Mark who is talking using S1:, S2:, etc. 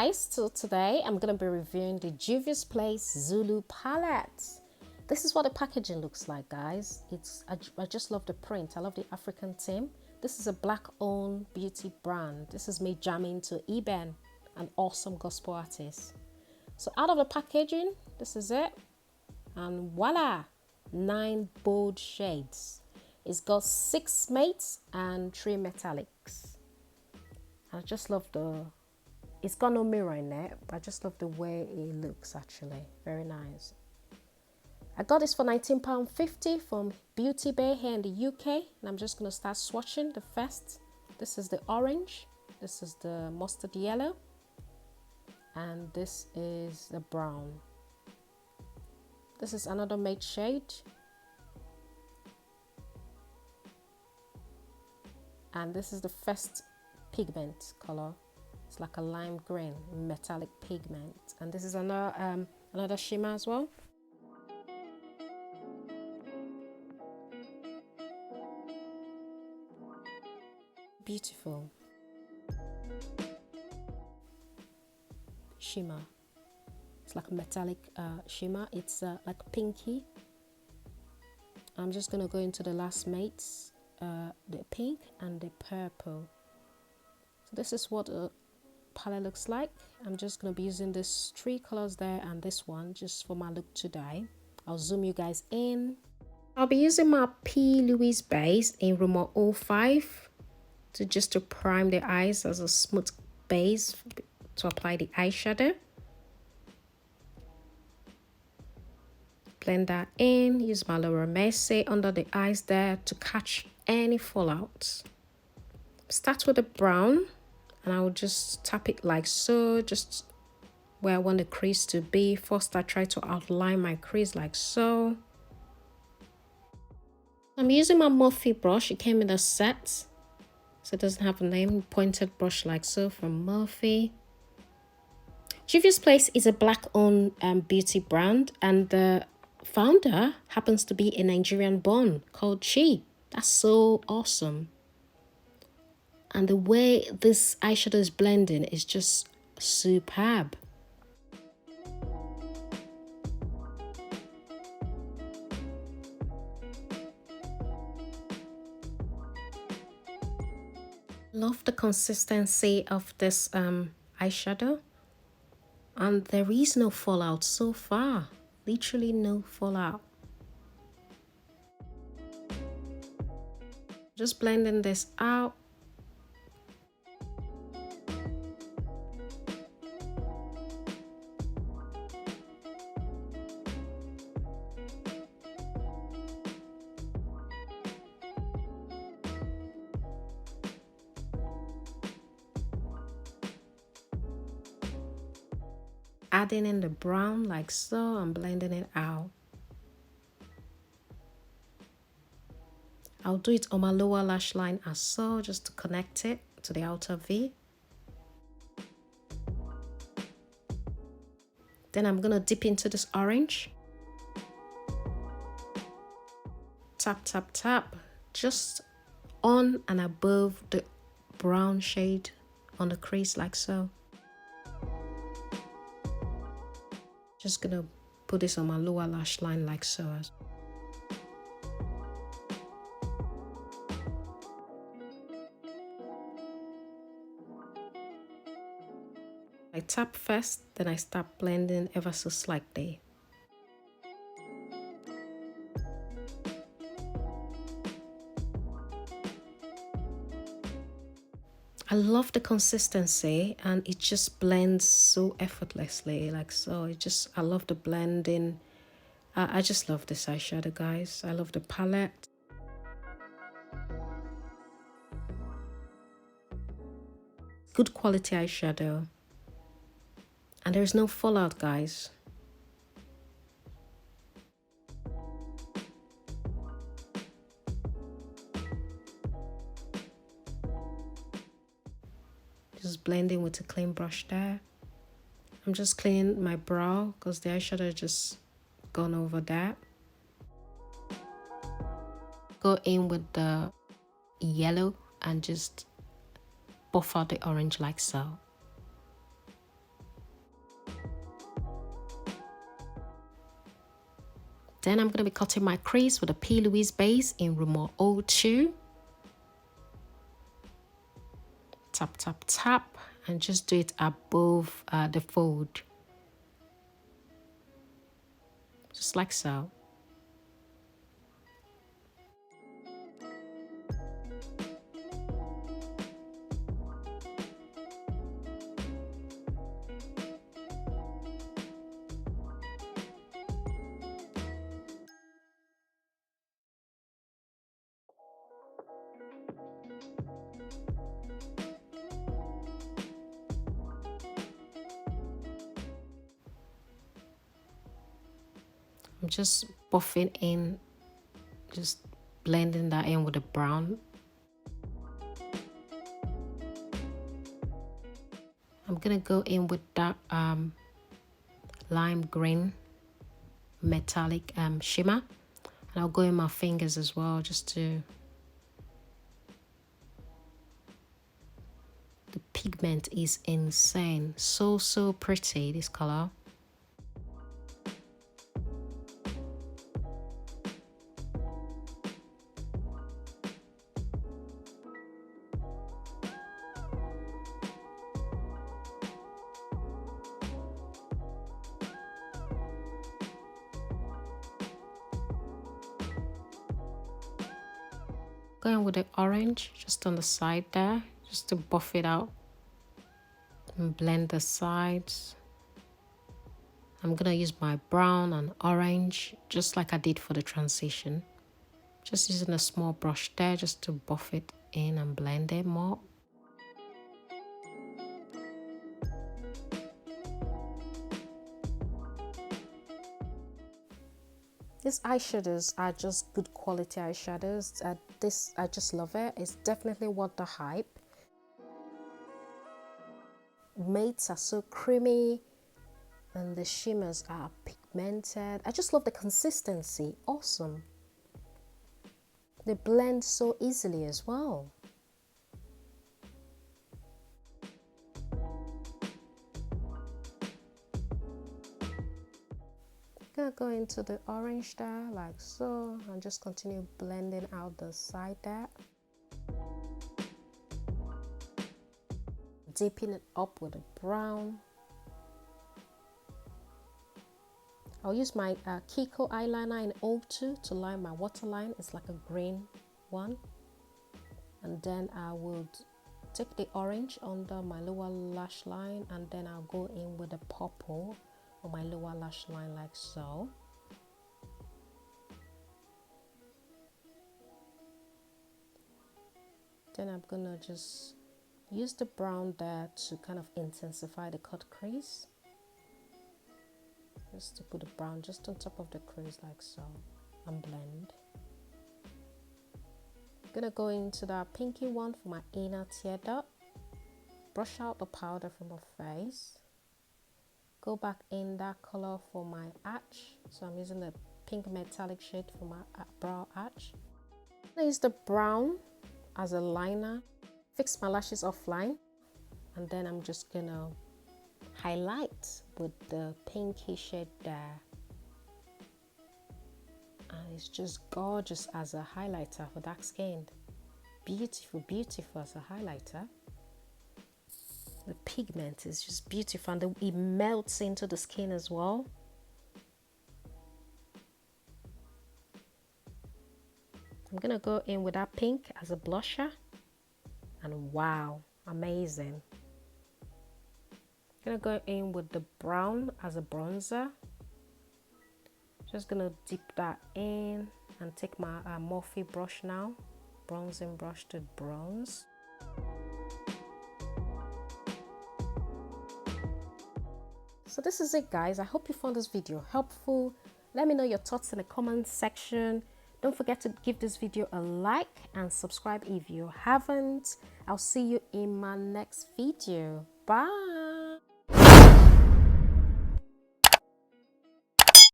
S1: guys, so today I'm going to be reviewing the Juvia'S Zulu palette. This is what the packaging looks like, guys. I just love the print. I love the African theme. This is a black owned beauty brand. This is made jamming to Eben, an awesome gospel artist. So out of the packaging, this is it, and voila, 9 bold shades. It's got 6 mattes and 3 metallics. I just love it's got no mirror in it, but I just love the way it looks actually. Very nice. I got this for £19.50 from Beauty Bay here in the UK. And I'm just going to start swatching the first. This is the orange. This is the mustard yellow. And this is the brown. This is another matte shade. And this is the first pigment color. It's like a lime green metallic pigment, and this is another shimmer as well. Beautiful shimmer. It's like a metallic shimmer. It's like pinky. I'm just gonna go into the last mates, the pink and the purple. So this is what palette looks like. I'm just going to be using these 3 colors there and this one just for my look today. I'll zoom you guys in. I'll be using my P. Louise base in Room 05 to prime the eyes as a smooth base to apply the eyeshadow. Blend that in. Use my Laura Mercier under the eyes there to catch any fallout. Start with the brown. And I will just tap it like so, just where I want the crease to be. First, I try to outline my crease like so. I'm using my Morphe brush. It came in a set, so it doesn't have a name. Pointed brush like so from Morphe. Juvia'S is a black-owned beauty brand, and the founder happens to be a Nigerian born called Chi. That's so awesome. And the way this eyeshadow is blending is just superb. Love the consistency of this eyeshadow. And there is no fallout so far. Literally no fallout. Just blending this out. Adding in the brown like so and blending it out. I'll do it on my lower lash line as so, just to connect it to the outer V. Then I'm gonna dip into this orange. Tap, tap, tap, just on and above the brown shade on the crease like so. Just gonna put this on my lower lash line like so. I tap first, then I start blending ever so slightly. I love the consistency, and it just blends so effortlessly like so. I love the blending. I just love this eyeshadow, guys. I love the palette. Good quality eyeshadow. And there's no fallout, guys. Just blending with a clean brush there. I'm just cleaning my brow because the eyeshadow just gone over that. Go in with the yellow and just buff out the orange like so. Then I'm going to be cutting my crease with a P. Louise base in Rumor 02. Tap, tap, tap, and just do it above the fold. Just like so. I'm just buffing in, just blending that in with the brown. I'm gonna go in with that lime green metallic shimmer, and I'll go in my fingers as well, just to. The pigment is insane, so pretty, this color. Going with the orange just on the side there, just to buff it out and blend the sides. I'm gonna use my brown and orange just like I did for the transition. Just using a small brush there just to buff it in and blend it more. These eyeshadows are just good quality eyeshadows. I just love it. It's definitely worth the hype. Mates are so creamy and the shimmers are pigmented. I just love the consistency. Awesome. They blend so easily as well. Gonna go into the orange there like so, and just continue blending out the side there, dipping it up with a brown. I'll use my Kiko eyeliner in 02 to line my waterline. It's like a green one, and then I would take the orange under my lower lash line, and then I'll go in with the purple on my lower lash line like so. Then I'm gonna just use the brown there to kind of intensify the cut crease. Just to put the brown just on top of the crease like so, and blend. Gonna go into that pinky one for my inner tear dot. Brush out the powder from my face. Go back in that color for my arch. So I'm using the pink metallic shade for my brow arch. I use the brown as a liner. Fix my lashes offline. And then I'm just gonna highlight with the pinky shade there. And it's just gorgeous as a highlighter for dark skinned. Beautiful, beautiful as a highlighter. The pigment is just beautiful, and it melts into the skin as well. I'm gonna go in with that pink as a blusher, and wow, amazing. Gonna go in with the brown as a bronzer. Just gonna dip that in and take my Morphe brush now, bronzing brush to bronze. So this is it, guys. I hope you found this video helpful. Let me know your thoughts in the comment section. Don't forget to give this video a like and subscribe if you haven't. I'll see you in my next video. Bye.